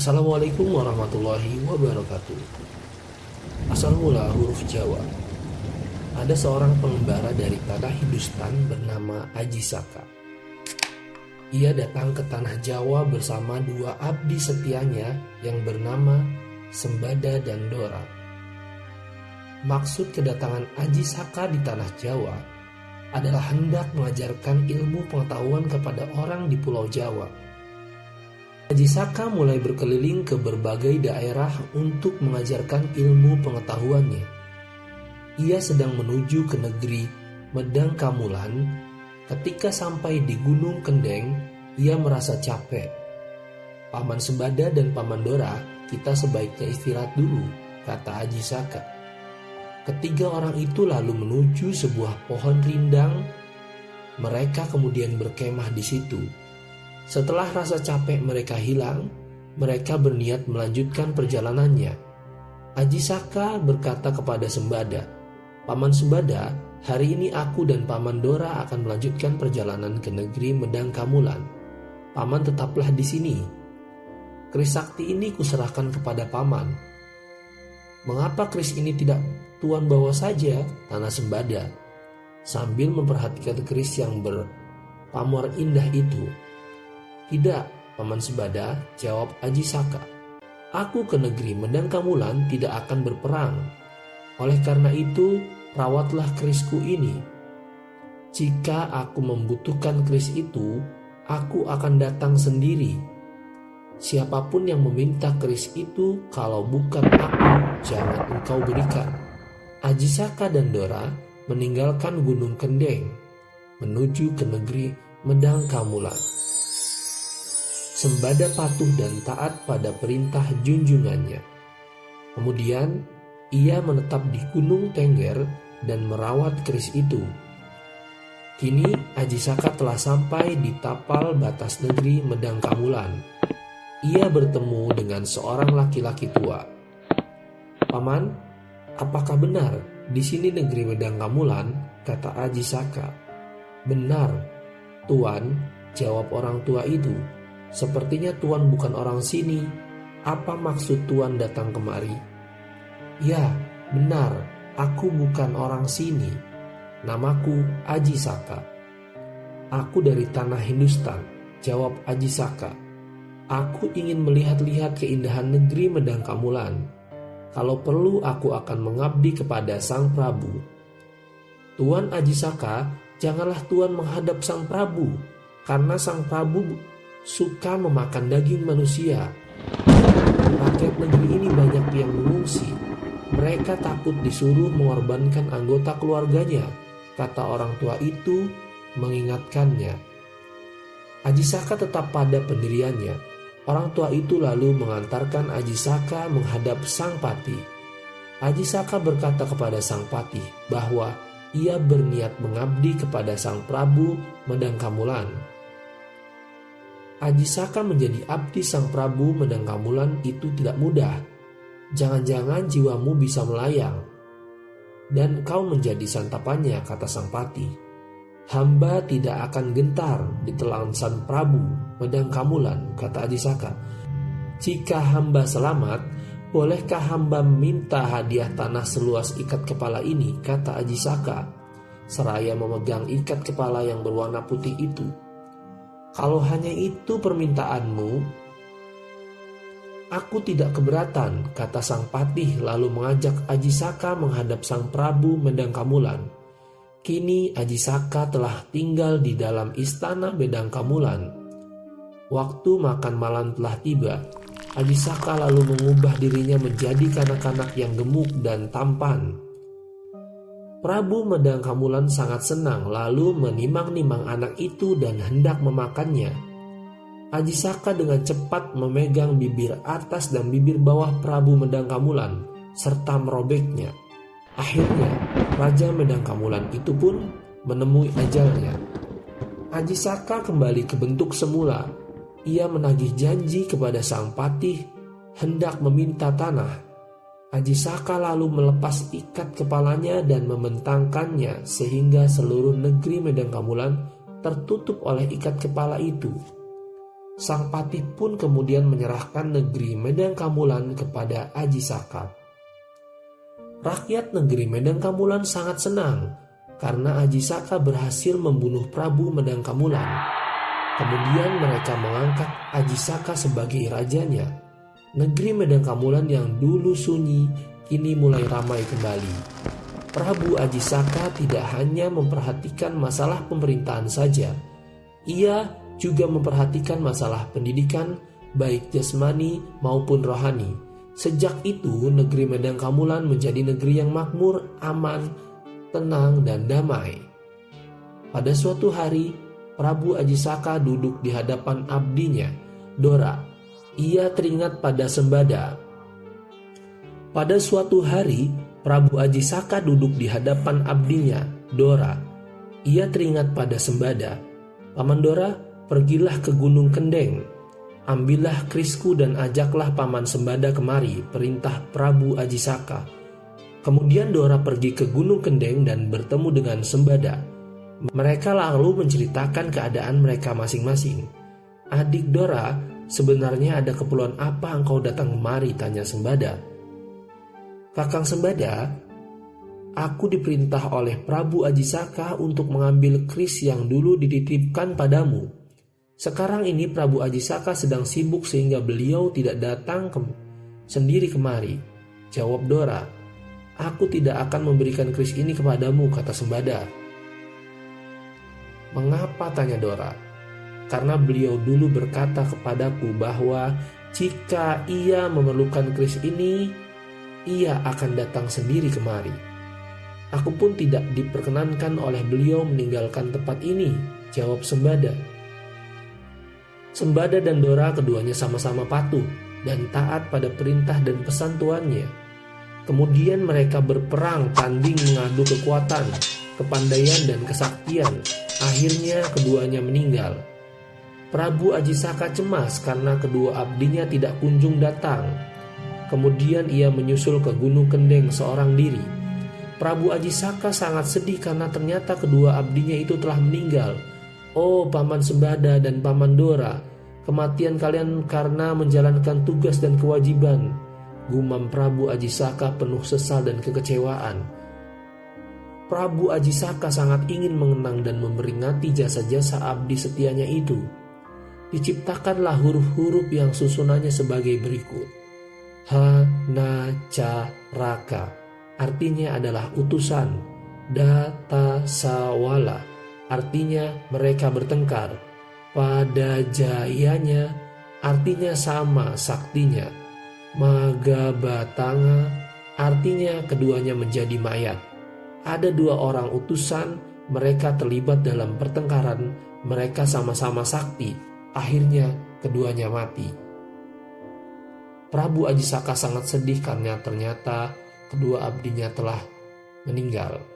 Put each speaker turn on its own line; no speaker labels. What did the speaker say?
Assalamualaikum warahmatullahi wabarakatuh. Asal mula huruf Jawa. Ada seorang pengembara dari tanah Hindustan bernama Aji Saka. Ia datang ke tanah Jawa bersama dua abdi setianya yang bernama Sembada dan Dora. Maksud kedatangan Aji Saka di tanah Jawa adalah hendak mengajarkan ilmu pengetahuan kepada orang di Pulau Jawa. Aji Saka mulai berkeliling ke berbagai daerah untuk mengajarkan ilmu pengetahuannya. Ia sedang menuju ke negeri Medang Kamulan. Ketika sampai di Gunung Kendeng, ia merasa capek. Paman Sembada dan Paman Dora, kita sebaiknya istirahat dulu, kata Aji Saka. Ketiga orang itu lalu menuju sebuah pohon rindang. Mereka kemudian berkemah di situ. Setelah rasa capek mereka hilang, mereka berniat melanjutkan perjalanannya. Aji Saka berkata kepada Sembada, "Paman Sembada, hari ini aku dan Paman Dora akan melanjutkan perjalanan ke negeri Medang Kamulan. Paman tetaplah di sini. Keris sakti ini kuserahkan kepada Paman." "Mengapa keris ini tidak Tuan bawa saja?" tanya Sembada, sambil memperhatikan keris yang berpamor indah itu. "Tidak, Paman Sembada," jawab Aji Saka. "Aku ke negeri Medang Kamulan tidak akan berperang. Oleh karena itu, rawatlah kerisku ini. Jika aku membutuhkan keris itu, aku akan datang sendiri. Siapapun yang meminta keris itu, kalau bukan aku, jangan engkau berikan." Aji Saka dan Dora meninggalkan Gunung Kendeng, menuju ke negeri Medang Kamulan. Sembada patuh dan taat pada perintah junjungannya. Kemudian ia menetap di Gunung Tengger dan merawat keris itu. Kini Aji Saka telah sampai di tapal batas negeri Medang Kamulan. Ia bertemu dengan seorang laki-laki tua. "Paman, apakah benar di sini negeri Medang Kamulan?" kata Aji Saka. "Benar, Tuan," jawab orang tua itu. "Sepertinya Tuan bukan orang sini. Apa maksud Tuan datang kemari?" "Ya, benar. Aku bukan orang sini. Namaku Aji Saka." "Aku dari tanah Hindustan," jawab Aji Saka. "Aku ingin melihat-lihat keindahan negeri Medang Kamulan. Kalau perlu aku akan mengabdi kepada Sang Prabu." "Tuan Aji Saka, janganlah Tuan menghadap Sang Prabu, karena Sang Prabu suka memakan daging manusia. Rakyat negeri ini banyak yang mengungsi. Mereka takut disuruh mengorbankan anggota keluarganya," kata orang tua itu mengingatkannya. Aji Saka tetap pada pendiriannya. Orang tua itu lalu mengantarkan Aji Saka menghadap Sang Patih. Aji Saka berkata kepada Sang Patih bahwa ia berniat mengabdi kepada Sang Prabu Medang Kamulan. Aji Saka menjadi abdi Sang Prabu Medang Kamulan itu tidak mudah. "Jangan-jangan jiwamu bisa melayang dan kau menjadi santapannya," kata Sang Patih. "Hamba tidak akan gentar ditelan Sang Prabu Medang Kamulan," kata Aji Saka. "Jika hamba selamat, bolehkah hamba meminta hadiah tanah seluas ikat kepala ini?" kata Aji Saka, seraya memegang ikat kepala yang berwarna putih itu. "Kalau hanya itu permintaanmu, aku tidak keberatan," kata Sang Patih lalu mengajak Aji Saka menghadap Sang Prabu Medang Kamulan. Kini Aji Saka telah tinggal di dalam istana Medang Kamulan. Waktu makan malam telah tiba. Aji Saka lalu mengubah dirinya menjadi kanak-kanak yang gemuk dan tampan. Prabu Medang Kamulan sangat senang lalu menimang-nimang anak itu dan hendak memakannya. Aji Saka dengan cepat memegang bibir atas dan bibir bawah Prabu Medang Kamulan serta merobeknya. Akhirnya Raja Medang Kamulan itu pun menemui ajalnya. Aji Saka kembali ke bentuk semula. Ia menagih janji kepada Sang Patih hendak meminta tanah. Aji Saka lalu melepas ikat kepalanya dan membentangkannya sehingga seluruh negeri Medang Kamulan tertutup oleh ikat kepala itu. Sang patih pun kemudian menyerahkan negeri Medangkamulan kepada Aji Saka. Rakyat negeri Medangkamulan sangat senang karena Aji Saka berhasil membunuh Prabu Medangkamulan. Kemudian mereka mengangkat Aji Saka sebagai rajanya. Negeri Medangkamulan yang dulu sunyi kini mulai ramai kembali. Prabu Aji Saka tidak hanya memperhatikan masalah pemerintahan saja, ia juga memperhatikan masalah pendidikan baik jasmani maupun rohani. Sejak itu negeri Medangkamulan menjadi negeri yang makmur, aman, tenang, dan damai. Pada suatu hari, Prabu Aji Saka duduk di hadapan abdinya, Dora. Ia teringat pada Sembada. Pada suatu hari, Prabu Aji Saka duduk di hadapan abdinya, Dora. Ia teringat pada Sembada. Paman Dora, pergilah ke Gunung Kendeng. Ambillah kerisku dan ajaklah Paman Sembada kemari, perintah Prabu Aji Saka. Kemudian Dora pergi ke Gunung Kendeng dan bertemu dengan Sembada. Mereka lalu menceritakan keadaan mereka masing-masing. Adik Dora, sebenarnya ada keperluan apa engkau datang kemari? Tanya Sembada. Kakang Sembada, aku diperintah oleh Prabu Aji Saka untuk mengambil keris yang dulu dititipkan padamu. Sekarang ini Prabu Aji Saka sedang sibuk sehingga beliau tidak datang sendiri kemari. Jawab Dora. Aku tidak akan memberikan keris ini kepadamu, kata Sembada. Mengapa? Tanya Dora. Karena beliau dulu berkata kepadaku bahwa jika ia memerlukan keris ini, ia akan datang sendiri kemari. Aku pun tidak diperkenankan oleh beliau meninggalkan tempat ini, jawab Sembada. Sembada dan Dora keduanya sama-sama patuh dan taat pada perintah dan pesan tuannya. Kemudian mereka berperang tanding mengadu kekuatan, kepandaian dan kesaktian. Akhirnya keduanya meninggal. Prabu Aji Saka cemas karena kedua abdinya tidak kunjung datang. Kemudian ia menyusul ke Gunung Kendeng seorang diri. Prabu Aji Saka sangat sedih karena ternyata kedua abdinya itu telah meninggal. Oh Paman Sembada dan Paman Dora, kematian kalian karena menjalankan tugas dan kewajiban, gumam Prabu Aji Saka penuh sesal dan kekecewaan. Prabu Aji Saka sangat ingin mengenang dan memperingati jasa-jasa abdi setianya itu. Diciptakanlah huruf-huruf yang susunannya sebagai berikut. Hanacaraka artinya adalah utusan. Datasawala artinya mereka bertengkar. Padajayanya artinya sama saktinya. Magabatanga artinya keduanya menjadi mayat. Ada dua orang utusan, mereka terlibat dalam pertengkaran, mereka sama-sama sakti, akhirnya keduanya mati. Prabu Aji Saka sangat sedih karena ternyata kedua abdinya telah meninggal.